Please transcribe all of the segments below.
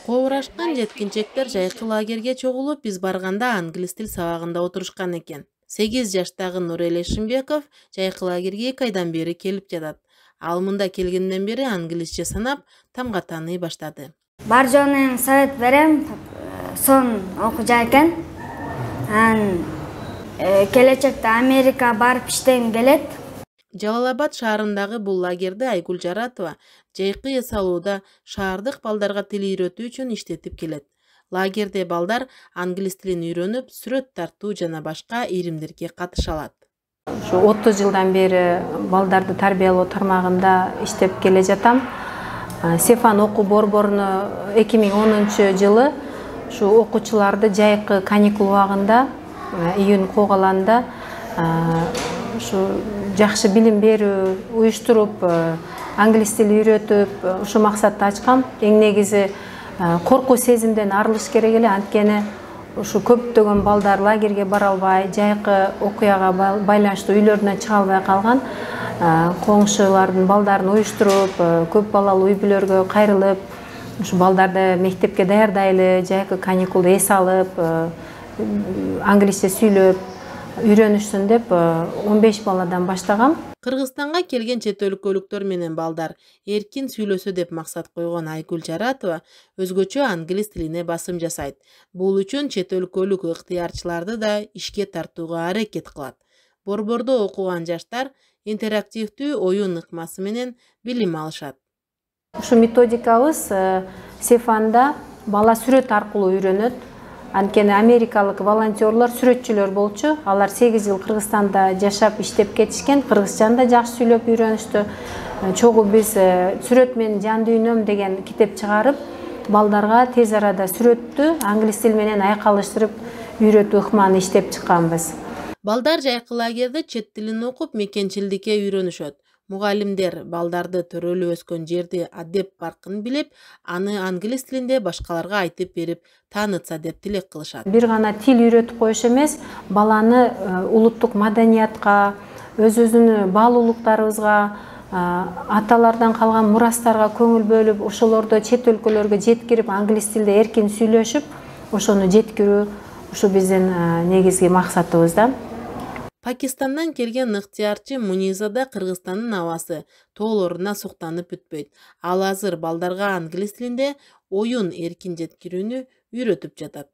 Кобурашкан жеткинчектер жайкы лагерге чогулуп, биз барганда англис тил сабагында отурушкан экен. 8 жаштагы Нурел Эшимбеков жайкы лагерге 2 айдан бери келип жатат. Ал мында келгенден бери англисче санап, тамга тааный баштады. Бар жоонун совет берем, сон окуя экен. Келечекте Америка барып иштегим келет. Жалал-Абад шаарындагы бул лагерди Айгүл Жаратова жайкы эс алууда шаардык балдарга тил үйрөтүү үчүн иштетип келет. Лагерде балдар англис тилин үйрөнүп, сүрөт тартуу жана башка иримдерге катыша алат. Şu 30 жылдан бери балдарды тарбиялоо тармагында иштеп келе жатам. Сефан окуу борборуну 2010-жылы şu окуучуларды жайкы каникул убагында июнь когаланда şu жакшы билим берүү уюштуруп, англис тили үйрөтүп, ушу максатты ачкам. Эң негизи коркуу сезимден арылыш керек эле, анткени ушу көптөгөн балдар лагерге бара албай, жайкы окуяга байланыштуу үйлөрүнөн чыга албай калган. Коңшулардын балдарын уюштуруп, көп балалуу үй бүлөлөргө кайрылып, ушу балдарды мектепке даярдайлы, жайкы каникулда эс алып, англисче сүйлөп, үйрөнүшсүн деп 15 баладан баштагам. Кыргызстанга келген чет өлкөлүктөр менен балдар эркин сүйлөсө деп максат койгон Айгүл Жаратова өзгөчө англис тилине басым жасайт. Бул үчүн чет өлкөлүк ыктыярчыларды да ишке тартууга аракет кылат. Борбордо окуган жаштар интерактивдүү оюн ыкмасы менен билим алышат. Ушу методикабыз Сефанда бала сүрөт аркылуу үйрөнөт. Анткени америкалык волонтерлор сүрөтчүлөр болчу. Алар 8 жыл Кыргызстанда жашап иштеп кетишкен. Кыргызчаны да жакшы сүйлөп үйрөнүштү. Чогуу биз сүрөт менен жан дүйнөм деген китеп чыгарып, балдарга тез арада сүрөттү англис тили менен айкалыштырып үйрөтүү ыкманы иштеп чыкканбыз. Балдар жайкы лагерде чет тилин окуп, мекенчилдикке үйрөнүшөт. Мугалимдер балдарды төрөлүп өскөн жерди адеп баркын билип, аны англис тилинде башкаларга айтып берип таанытса деп тилек кылышат. Бир гана тил үйрөтүп коюш эмес, баланы улуттук маданиятка, өзүнүн баалуулуктарыбызга, аталардан калган мурастарга көңүл бөлүп, ошолорду чет өлкөлөргө жеткирип, англис тилде эркин сүйлөшүп, ошону жеткирүү ушу биздин негизги максатыбыз да. Пакистандан келген ыктыярчы Мунизада Кыргызстандын абасы тоолоруна суктанып бүтпөйт. Ал азыр балдарга англис тилинде оюн эркин жеткирүүнү үйрөтүп жатат.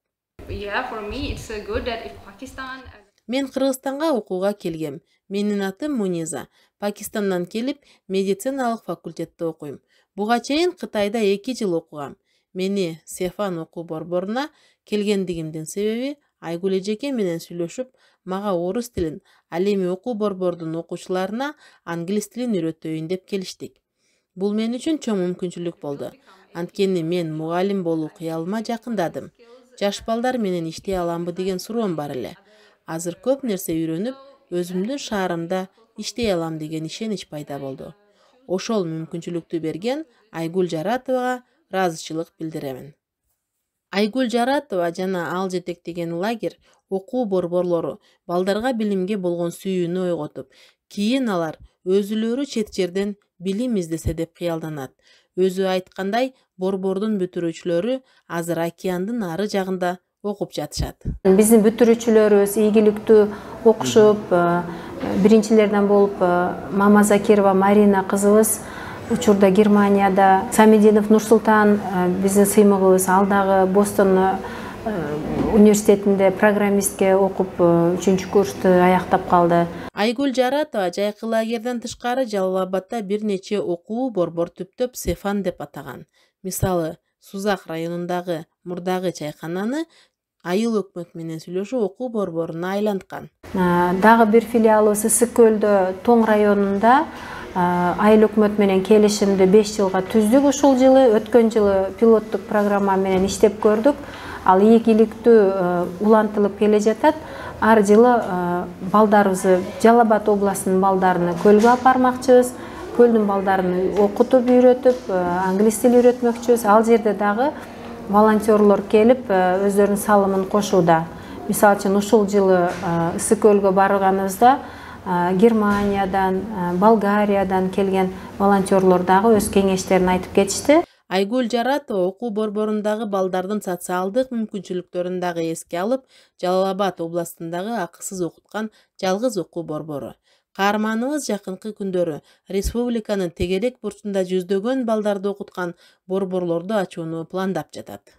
Мен Кыргызстанга окууга келгем. Менин атым Муниза. Пакистандан келип, медициналык факультетте окуйм. Буга чейин Кытайда 2 жыл окугам. Мени Сефан окуу борборуна келгендигимдин себеби Айгүл эжеке менен сүйлөшүп, мага орус тилин, ал эми окуу борбордун окуучуларына англис тилин үйрөтөйүн деп келиштик. Бул мен үчүн чоң мүмкүнчүлүк болду. Анткени мен мугалим болуу кыялыма жакындадым. Жаш балдар менен иштей аламбы деген суроом бар эле. Азыр көп нерсе үйрөнүп, өзүмдүн шаарымда иштей алам деген ишенич пайда болду. Ошол мүмкүнчүлүктү берген Айгүл Жаратовага ыраазычылык билдиремин. Айгүл Жаратова жана ал жетектеген лагерь окуу борборлору балдарга билимге болгон сүйүүнү ойготуп, кийин алар өзүлөрү чет жерден билим издесе деп кыялданат. Өзү айткандай, борбордун бүтүрүүчүлөрү азыр океандын ары жагында окуп жатышат. Биздин бүтүрүүчүлөрүбүз ийгиликтүү окушуп, биринчилерден болуп Мама Закирова Марина кызыбыз учурда Германияда, Самединов Нурсултан биздин сыймыгыбыз ал дагы Бостон университетинде программистке окуп 3-курсту аяктап калды. Айгүл Жаратова жайкы лагерден тышкары Жалал-Абадда бир нече окуу борбор түптөп Сефан деп атаган. Мисалы, Сузак районундагы мурдагы чайкананы айыл өкмөт менен сүйлөшүү окуу борборуна айланткан. Дагы бир филиалыбыз Ысык Көлдө Тоң районунда айыл өкмөт менен келишимди 5 жылга түздүк ушул жылы. Өткөн жылы пилоттук программа менен иштеп көрдүк. Ал ийгиликтүү улантылып келе жатат. Ар жылы балдарыбызды Жалал-Абад областынын балдарыны көлгө апармакчыбыз. Көлдүн балдарын окутуп үйрөтүп, англис тили үйрөтмөкчүбүз. Ал жерде дагы волонтерлор келип өздөрүнүн салымын кошууда. Мисалы үчүн ушул жылы Ысык Көлгө барганыбызда Германиядан, Болгариядан келген волонтерлор дагы өз кеңештерин айтып кетишти. Айгүл Жаратова окуу борборундагы балдардын социалдык мүмкүнчүлүктөрүн дагы эске алып, Жалал Абад областындагы акысыз окуткан жалгыз окуу борбору. Каарманыбыз жакынкы күндөрү республиканын тегерек бурчунда жүздөгөн балдарды окуткан борборлорду ачууну пландап жатат.